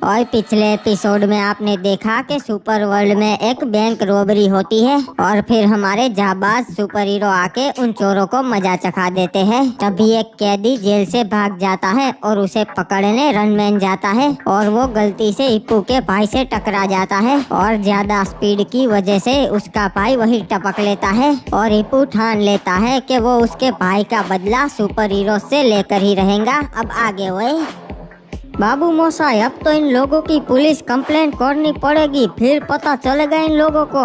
और पिछले एपिसोड में आपने देखा कि सुपर वर्ल्ड में एक बैंक रॉबरी होती है और फिर हमारे जाबाज सुपर हीरो आके उन चोरों को मजा चखा देते हैं। तभी एक कैदी जेल से भाग जाता है और उसे पकड़ने रनमैन जाता है और वो गलती से हिप्पू के भाई से टकरा जाता है और ज्यादा स्पीड की वजह से उसका भाई वही टपक लेता है और हिप्पू ठान लेता है कि वो उसके भाई का बदला सुपर हीरो से लेकर ही रहेगा। अब आगे हुए बाबू मोसाई, अब तो इन लोगों की पुलिस कंप्लेंट करनी पड़ेगी, फिर पता चलेगा इन लोगों को।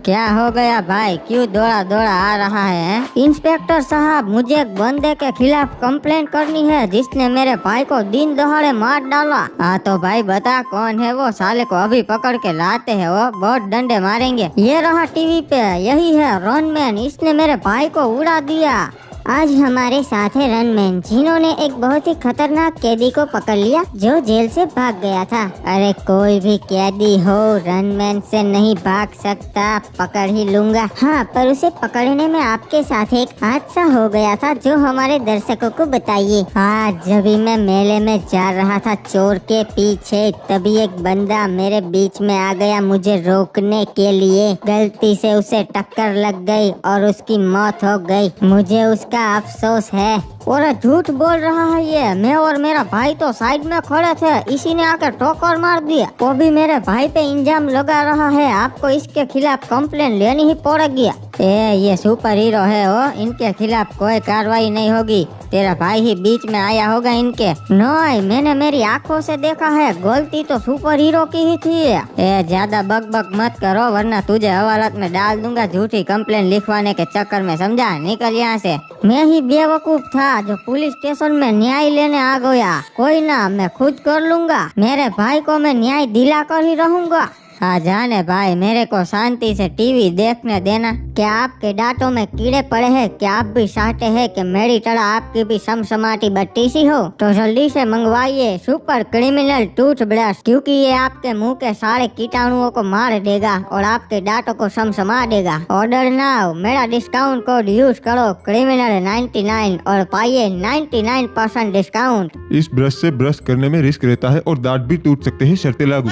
क्या हो गया भाई, क्यों दौड़ा दौड़ा आ रहा है? इंस्पेक्टर साहब, मुझे एक बंदे के खिलाफ कंप्लेंट करनी है जिसने मेरे भाई को दिन दहाड़े मार डाला। हाँ तो भाई बता कौन है वो, साले को अभी पकड़ के लाते हैं, वो बहुत डंडे मारेंगे। ये रहा टीवी पे, यही है रनमैन, इसने मेरे भाई को उड़ा दिया। आज हमारे साथ है रनमैन, जिन्होंने एक बहुत ही खतरनाक कैदी को पकड़ लिया जो जेल से भाग गया था। अरे कोई भी कैदी हो रनमैन से नहीं भाग सकता, पकड़ ही लूंगा। हाँ, पर उसे पकड़ने में आपके साथ एक हादसा हो गया था जो हमारे दर्शकों को बताइए। हाँ, जब भी मैं मेले में जा रहा था चोर के पीछे, तभी एक बंदा मेरे बीच में आ गया मुझे रोकने के लिए। गलती से उसे टक्कर लग गई और उसकी मौत हो गई। मुझे उसका अफसोस है। और झूठ बोल रहा है ये, मैं और मेरा भाई तो साइड में खड़े थे, इसी ने आकर ठोकर मार दिया। वो भी मेरे भाई पे इल्जाम लगा रहा है, आपको इसके खिलाफ कंप्लेंट लेनी ही पड़ेगी। ये सुपर हीरो है वो, इनके खिलाफ कोई कार्रवाई नहीं होगी। तेरा भाई ही बीच में आया होगा इनके। नहीं, मैंने मेरी आंखों से देखा है, गलती तो सुपर हीरो की ही थी। ज्यादा बक मत करो वरना तुझे हवालात में डाल दूंगा झूठी कंप्लेंट लिखवाने के चक्कर में, समझा? निकल यहाँ से। मैं ही बेवकूफ था जो पुलिस स्टेशन में न्याय लेने आ गया। कोई ना, मैं खुद कर लूंगा, मेरे भाई को मैं न्याय दिला कर ही रहूंगा। हाँ जाने भाई, मेरे को शांति से टीवी देखने देना। क्या आपके दांतों में कीड़े पड़े हैं? क्या आप भी चाहते हैं कि मेरी तरह आपकी भी समसमाटी बत्ती सी हो? तो जल्दी से मंगवाइए सुपर क्रिमिनल टूथब्रश, क्योंकि ये आपके मुंह के सारे कीटाणुओं को मार देगा और आपके दांतों को समसमा देगा। ऑर्डर नाउ, मेरा डिस्काउंट कोड यूज करो क्रिमिनल 99 और पाइए 99% डिस्काउंट। इस ब्रश से ब्रश करने में रिस्क रहता है और दांत भी टूट सकते हैं, शर्तें लागू।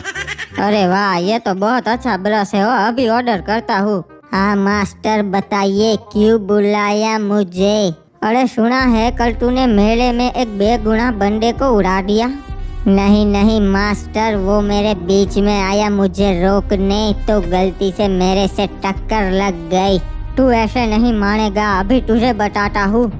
अरे वाह, ये तो बहुत अच्छा ब्रश है, अभी ऑर्डर करता हूँ। हाँ मास्टर, बताइए क्यों बुलाया मुझे? अरे सुना है कल तूने मेले में एक बेगुनाह बंदे को उड़ा दिया। नहीं मास्टर, वो मेरे बीच में आया मुझे रोकने, तो गलती से मेरे से टक्कर लग गई। तू ऐसे नहीं मानेगा, अभी तुझे बताता हूँ।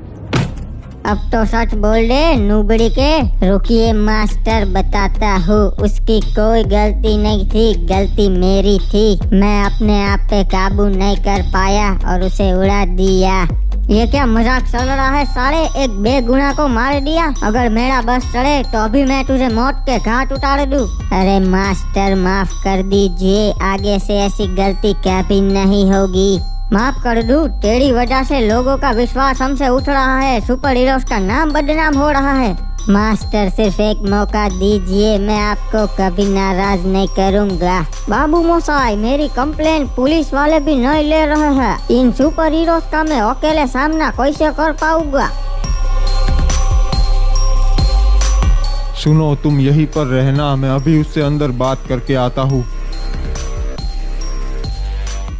अब तो सच बोल दे नूबड़ी के। रुकिए मास्टर, बताता हूँ। उसकी कोई गलती नहीं थी, गलती मेरी थी। मैं अपने आप पे काबू नहीं कर पाया और उसे उड़ा दिया। ये क्या मजाक चल रहा है साले? एक बेगुनाह को मार दिया। अगर मेरा बस चढ़े तो अभी मैं तुझे मौत के घाट उतार दूं। अरे मास्टर, माफ कर दीजिए, आगे से ऐसी गलती कभी नहीं होगी। माफ कर दूं, तेरी वजह से लोगों का विश्वास हमसे उठ रहा है, सुपर हीरोज का नाम बदनाम हो रहा है। मास्टर, सिर्फ एक मौका दीजिए, मैं आपको कभी नाराज नहीं करूंगा। बाबू मोसाई, मेरी कंप्लेंट पुलिस वाले भी नहीं ले रहे हैं। इन सुपर हीरोज का मैं अकेले सामना कैसे कर पाऊंगा? सुनो, तुम यहीं पर रहना, मैं अभी उससे अंदर बात करके आता हूँ।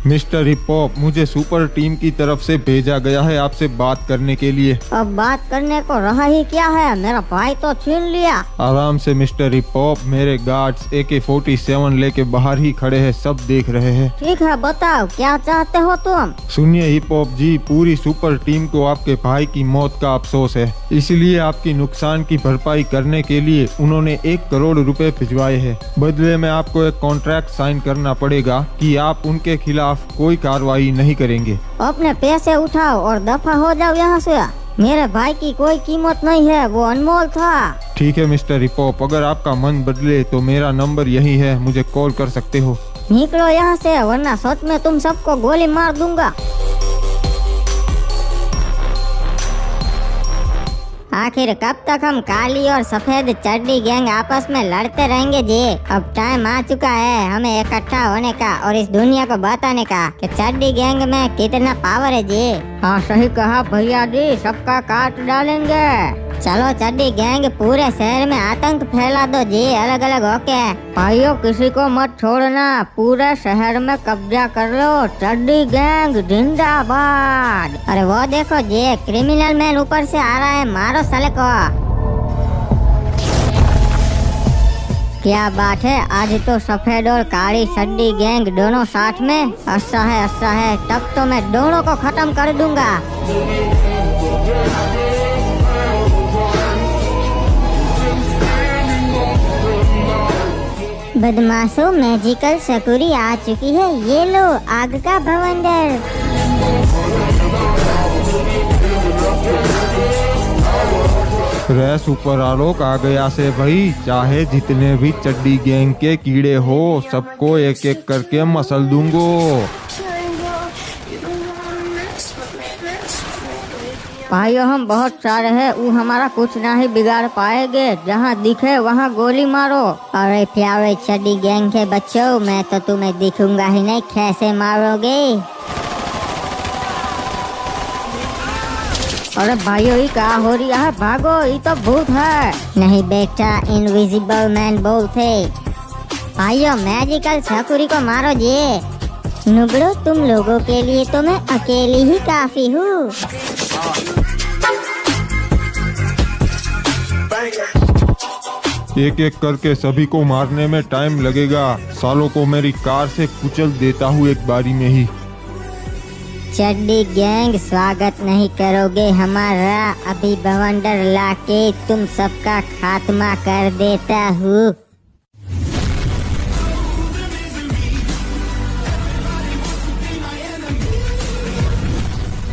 मिस्टर हिप-हॉप, मुझे सुपर टीम की तरफ से भेजा गया है आपसे बात करने के लिए। अब बात करने को रहा ही क्या है, मेरा भाई तो छीन लिया। आराम से मिस्टर हिप-हॉप, मेरे गार्ड्स AK-47 लेके बाहर ही खड़े हैं, सब देख रहे हैं। ठीक है, बताओ क्या चाहते हो तुम? सुनिए हिप-हॉप जी, पूरी सुपर टीम को आपके भाई की मौत का अफसोस है, इसलिए आपकी नुकसान की भरपाई करने के लिए उन्होंने 1 करोड़ रुपए भिजवाए हैं। बदले में आपको एक कॉन्ट्रैक्ट साइन करना पड़ेगा कि आप उनके खिलाफ कोई कार्रवाई नहीं करेंगे। अपने पैसे उठाओ और दफा हो जाओ यहाँ से। मेरे भाई की कोई कीमत नहीं है, वो अनमोल था। ठीक है मिस्टर हिप-हॉप, अगर आपका मन बदले तो मेरा नंबर यही है, मुझे कॉल कर सकते हो। निकलो यहाँ से, वरना सच में तुम सबको गोली मार दूंगा। आखिर कब तक हम काली और सफेद चड्डी गैंग आपस में लड़ते रहेंगे जी? अब टाइम आ चुका है हमें इकट्ठा होने का और इस दुनिया को बताने का कि चड्डी गैंग में कितना पावर है जी। हाँ सही कहा भैया जी, सबका काट डालेंगे। चलो चड्डी गैंग पूरे शहर में आतंक फैला दो जी, अलग अलग होके। भाइयों किसी को मत छोड़ना, पूरे शहर में कब्जा कर लो। चड्डी गैंग जिंदाबाद। अरे वो देखो जी, क्रिमिनल मैन ऊपर से आ रहा है, मारो साले को। क्या बात है, आज तो सफेद और काली चड्डी गैंग दोनों साथ में। अच्छा है, तब तो मैं दोनों को खत्म कर दूंगा। बदमाशों, मैजिकल सकुरी आ चुकी है, ये लो आग का भवंडर। रे सुपर आलोक आ गया से भाई, चाहे जितने भी चड्डी गैंग के कीड़े हो सबको एक एक करके मसल दूंगो। भाइयों हम बहुत सारे हैं, वो हमारा कुछ नहीं बिगाड़ पाएंगे। जहाँ दिखे वहाँ गोली मारो। अरे प्यारे चड्डी गैंग के बच्चों, मैं तो तुम्हें दिखूंगा ही नहीं, कैसे मारोगे। अरे भाइयों ये क्या हो रही है, भागो, ये तो भूत है। नहीं बेटा, इनविजिबल मैन बोलते। भाइयों मैजिकल सकुरी को मारो जी। नुबड़ो, तुम लोगों के लिए तो मैं अकेली ही काफी हूँ। एक एक करके सभी को मारने में टाइम लगेगा। सालों को मेरी कार से कुचल देता हूँ एक बारी में ही। चड्डी गैंग स्वागत नहीं करोगे हमारा, अभी भवंडर लाके तुम सबका खात्मा कर देता हूँ।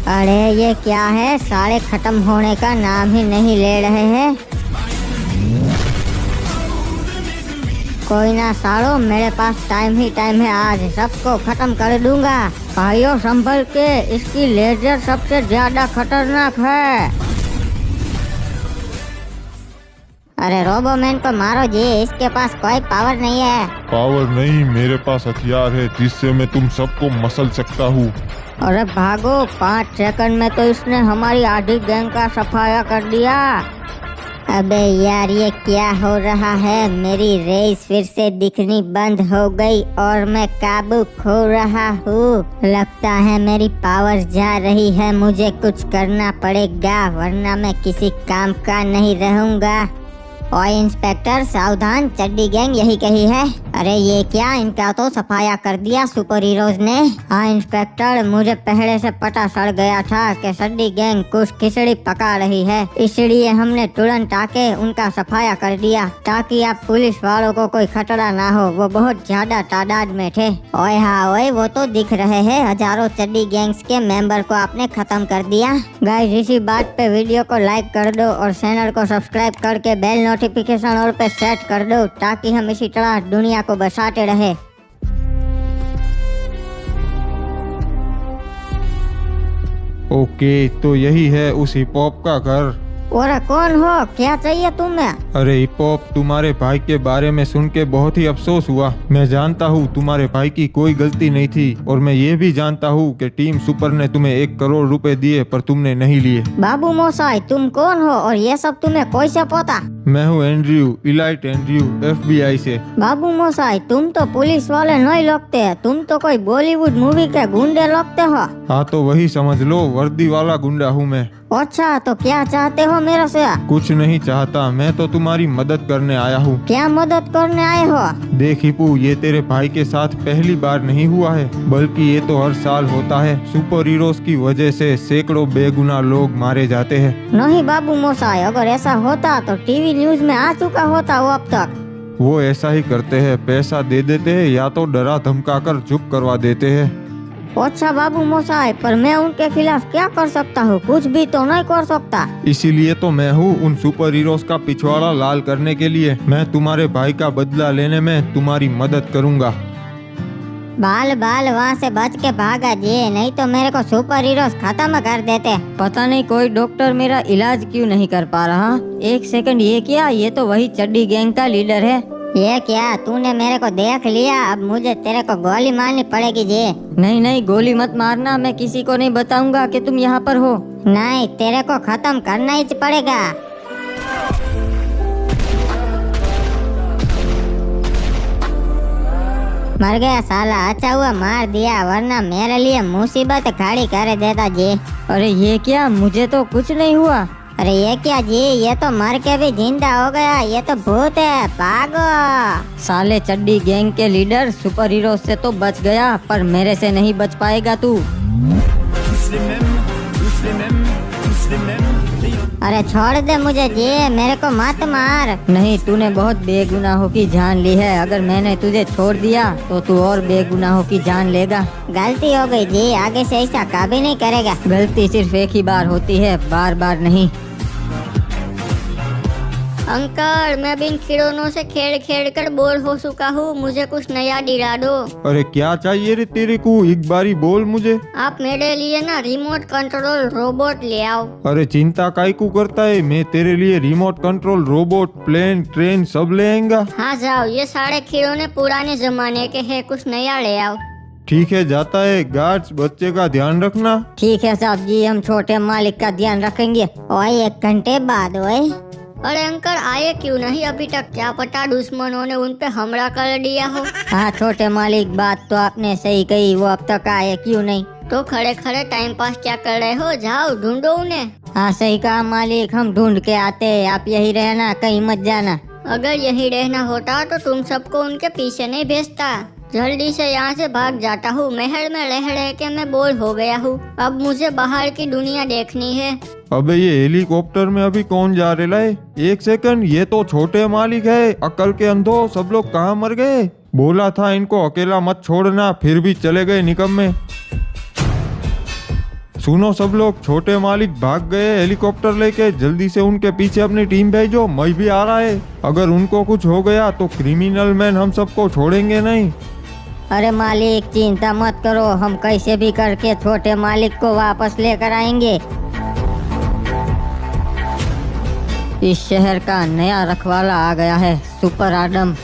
अरे ये क्या है, सारे खत्म होने का नाम ही नहीं ले रहे हैं। कोई ना सालो, मेरे पास टाइम ही टाइम है, आज सबको खत्म कर दूंगा। भाइयों संभल के, इसकी लेजर सबसे ज्यादा खतरनाक है। अरे रोबोमैन को मारो जी, इसके पास कोई पावर नहीं है। पावर नहीं, मेरे पास हथियार है जिससे मैं तुम सबको मसल सकता हूँ। अरे भागो, 5 सेकंड में तो इसने हमारी आधी गैंग का सफाया कर दिया। अबे यार, ये क्या हो रहा है, मेरी रेस फिर से दिखनी बंद हो गई और मैं काबू खो रहा हूँ। लगता है मेरी पावर जा रही है, मुझे कुछ करना पड़ेगा वरना मैं किसी काम का नहीं रहूँगा। ओए इंस्पेक्टर सावधान, चड्डी गैंग यही कही है। अरे ये क्या, इनका तो सफाया कर दिया सुपर हीरोज ने। हाँ इंस्पेक्टर, मुझे पहले से पता चल गया था कि चड्डी गैंग कुछ खिचड़ी पका रही है, इसलिए हमने तुरंत आके उनका सफाया कर दिया ताकि आप पुलिस वालों को कोई खतरा ना हो। वो बहुत ज्यादा तादाद में थे। ओए हाँ ओए, वो तो दिख रहे हैं, हजारों चड्डी गैंग्स के मेंबर को आपने खत्म कर दिया। गाइस इसी बात पे वीडियो को लाइक कर दो और चैनल को सब्सक्राइब करके बेल नोटिफिकेशन ऑल पे सेट कर दो ताकि हम इसी तरह दुनिया को बचाते रहे। ओके, तो यही है उस हिप हॉप का घर। और कौन हो, क्या चाहिए तुम्हें? अरे हिप हॉप, तुम्हारे भाई के बारे में सुन के बहुत ही अफसोस हुआ। मैं जानता हूँ तुम्हारे भाई की कोई गलती नहीं थी और मैं ये भी जानता हूँ कि टीम सुपर ने तुम्हें 1 करोड़ रुपए दिए पर तुमने नहीं लिए। बाबू मोसाई, तुम कौन हो और ये सब तुम्हें कैसे पता? मैं हूँ एंड्रयू, इलाइट एंड्रयू, FBI से। बाबू मोसाई, तुम तो पुलिस वाले नहीं लगते, तुम तो कोई बॉलीवुड मूवी के गुंडे लगते हो। हाँ तो वही समझ लो, वर्दी वाला गुंडा हूँ मैं। अच्छा, तो क्या चाहते हो मेरे से? कुछ नहीं चाहता, मैं तो तुम्हारी मदद करने आया हूँ। क्या मदद करने आए हो? देख हिपू, ये तेरे भाई के साथ पहली बार नहीं हुआ है, बल्कि ये तो हर साल होता है। सुपर हीरोज की वजह से सैकड़ों बेगुनाह लोग मारे जाते हैं। नहीं बाबू मोसाई, अगर ऐसा होता तो टीवी न्यूज में आ चुका होता वो अब तक। वो ऐसा ही करते हैं, पैसा दे देते हैं या तो डरा धमका कर चुप करवा देते हैं। अच्छा बाबू मोसाई, पर मैं उनके खिलाफ क्या कर सकता हूँ? कुछ भी तो नहीं कर सकता। इसीलिए तो मैं हूँ उन सुपर हीरोज का पिछवाड़ा लाल करने के लिए। मैं तुम्हारे भाई का बदला लेने में तुम्हारी मदद करूँगा। बाल बाल वहाँ से बच के भागा जी, नहीं तो मेरे को सुपर हीरोज खत्म कर देते। पता नहीं कोई डॉक्टर मेरा इलाज क्यों नहीं कर पा रहा। 1 सेकंड, ये क्या? ये तो वही चड्डी गैंग का लीडर है। ये क्या, तूने मेरे को देख लिया? अब मुझे तेरे को गोली मारनी पड़ेगी जी। नहीं नहीं, गोली मत मारना, मैं किसी को नहीं बताऊंगा कि तुम यहाँ पर हो। नहीं, तेरे को खत्म करना ही पड़ेगा। मर गया साला, अच्छा हुआ मार दिया, वरना मेरे लिए मुसीबत खड़ी कर देता जी। अरे ये क्या, मुझे तो कुछ नहीं हुआ। अरे ये क्या जी, ये तो मर के भी जिंदा हो गया, ये तो भूत है, भागो। साले चड्डी गैंग के लीडर सुपर हीरो से तो बच गया, पर मेरे से नहीं बच पाएगा तू। अरे छोड़ दे मुझे जी, मेरे को मत मार। नहीं, तूने बहुत बेगुनाहों की जान ली है, अगर मैंने तुझे छोड़ दिया तो तू और बेगुनाहों की जान लेगा। गलती हो गई जी, आगे से ऐसा कभी नहीं करेगा। गलती सिर्फ एक ही बार होती है, बार बार नहीं। अंकल, मैं भी इन खिलौनों से खेल खेल कर बोर हो चुका हूँ, मुझे कुछ नया दिला दो। अरे क्या चाहिए रे तेरे को, एक बारी बोल मुझे। आप मेरे लिए ना रिमोट कंट्रोल रोबोट ले आओ। अरे चिंता काई को करता है, मैं तेरे लिए remote control robot, plane, train सब ले आएगा। हाँ जाओ, ये सारे खिलौने पुराने जमाने के हैं, कुछ नया ले आओ। ठीक है, जाता है। गार्ड्स, बच्चे का ध्यान रखना। ठीक है साहब जी, हम छोटे मालिक का ध्यान रखेंगे। ओए 1 घंटे बाद ओए। अरे अंकल, आए क्यों नहीं अभी तक? क्या पता दुश्मनों ने उन पे हमला कर दिया हो। हाँ छोटे मालिक, बात तो आपने सही कही, वो अब तक आए क्यों नहीं। तो खड़े खड़े टाइम पास क्या कर रहे हो, जाओ ढूंढो उन्हें। हाँ सही कहा मालिक, हम ढूंढ के आते, आप यही रहना, कहीं मत जाना। अगर यही रहना होता तो तुम सबको उनके पीछे नहीं भेजता। जल्दी से यहाँ से भाग जाता हूँ, महल में रह रह के मैं बोर हो गया हूँ, अब मुझे बाहर की दुनिया देखनी है। अबे ये हेलीकॉप्टर में अभी कौन जा रहा है? 1 सेकंड, ये तो छोटे मालिक है। अकल के अंधो, सब लोग कहाँ मर गए? बोला था इनको अकेला मत छोड़ना, फिर भी चले गए निकम्मे। सुनो सब लोग, छोटे मालिक भाग गए हेलीकॉप्टर लेके, जल्दी से उनके पीछे अपनी टीम भेजो, मैं भी आ रहा है। अगर उनको कुछ हो गया तो क्रिमिनल मैन हम सबको छोड़ेंगे नहीं। अरे मालिक चिंता मत करो, हम कैसे भी करके छोटे मालिक को वापस लेकर आएंगे। इस शहर का नया रखवाला आ गया है, सुपर आदम।